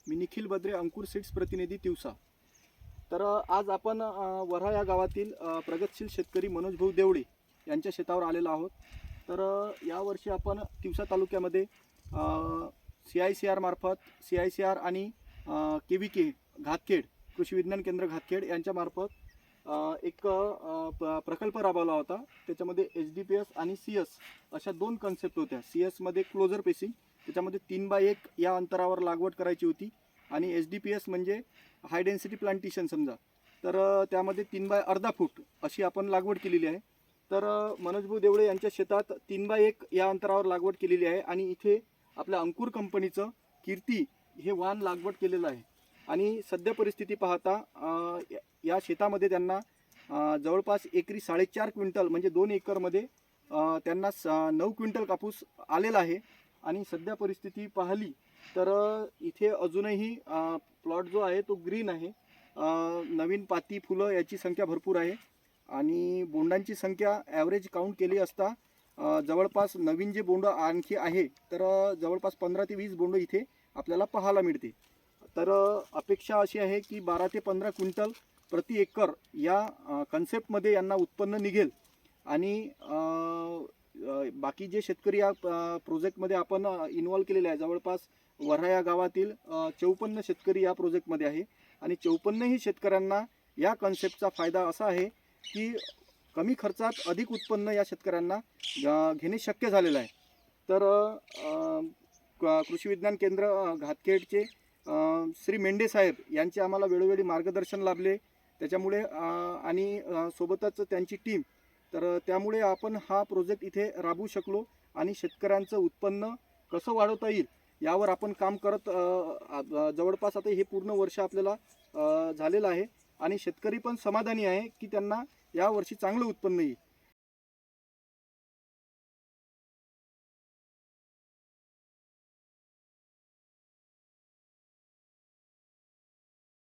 मी निखिल बद्रे, अंकुर seeds प्रतिनिधी तिवसा। तर आज आपण वऱ्हा या गावातील प्रगतशील शेतकरी मनोज भाऊ देवडे यांच्या शेतावर आलेलो आहोत। तर यावर्षी आपण तिवसा तालुक्यामध्ये CICR मार्फत CICR आणि KVK घातखेड कृषी विज्ञान केंद्र घातखेड यांच्या मार्फत एक प्रकल्प राबवला होता। त्याच्यामध्ये HDPS आणि CS अशा दोन कन्सेप्ट होत्या। CS मध्ये क्लोजर पेसिंग, त्याच्यामध्ये 3x1 या अंतरावर लागवड करायची होती, आणि HDPS म्हणजे हाय डेन्सिटी प्लांटेशन समजा, तर त्यामध्ये 3x अर्धा फूट अशी आपण लागवड केलेली आहे। तर मनोज भाऊ देवडे यांच्या शेतात 3x1 या अंतरावर लागवड केलेली आहे, आणि इथे आपल्या अंकुर कंपनीचं कीर्ती हे वाण लागवड केलेलं आहे। आणि सध्या परिस्थिती पाहता या शेतामध्ये त्यांना जवळपास एकरी 4.5 क्विंटल म्हणजे 2 एकरमध्ये त्यांना 9 क्विंटल कापूस आलेला आहे। आणि सध्या परिस्थिती पाहिली तर इथे अजूनही प्लॉट जो आहे तो ग्रीन आहे। नवीन पाती फुलं याची संख्या भरपूर आहे, आणि बोंडांची संख्या ॲव्हरेज काउंट केली असता जवळपास नवीन जे बोंड आणखी आहे तर जवळपास 15 ते 20 बोंड इथे आपल्याला पाहायला मिळते। तर अपेक्षा अशी आहे की 12 ते 15 क्विंटल प्रति एकर या कन्सेप्टमध्ये यांना उत्पन्न निघेल। आणि बाकी जे शेतकरी या प्रोजेक्टमध्ये आपण इन्व्हॉल्व केलेले आहे, जवळपास वऱ्हा या गावातील 54 शेतकरी या प्रोजेक्टमध्ये आहे, आणि 54ही शेतकऱ्यांना या कन्सेप्टचा फायदा असा आहे की कमी खर्चात अधिक उत्पन्न या शेतकऱ्यांना घेणे शक्य झालेलं आहे। तर कृषी विज्ञान केंद्र घातखेडचे श्री मेंढे साहेब यांचे आम्हाला वेळोवेळी मार्गदर्शन लाभले, त्याच्यामुळे आणि सोबतच त्यांची टीम, तर त्यामुळे आपण हा प्रोजेक्ट इथे राबवू शकलो, आणि शेतकऱ्यांचं उत्पन्न कसं वाढवता येईल यावर आपण काम करत जवळपास आता हे पूर्ण वर्ष आपल्याला झालेलं आहे, आणि शेतकरी पण समाधानी आहे की त्यांना यावर्षी चांगलं उत्पन्न येईल।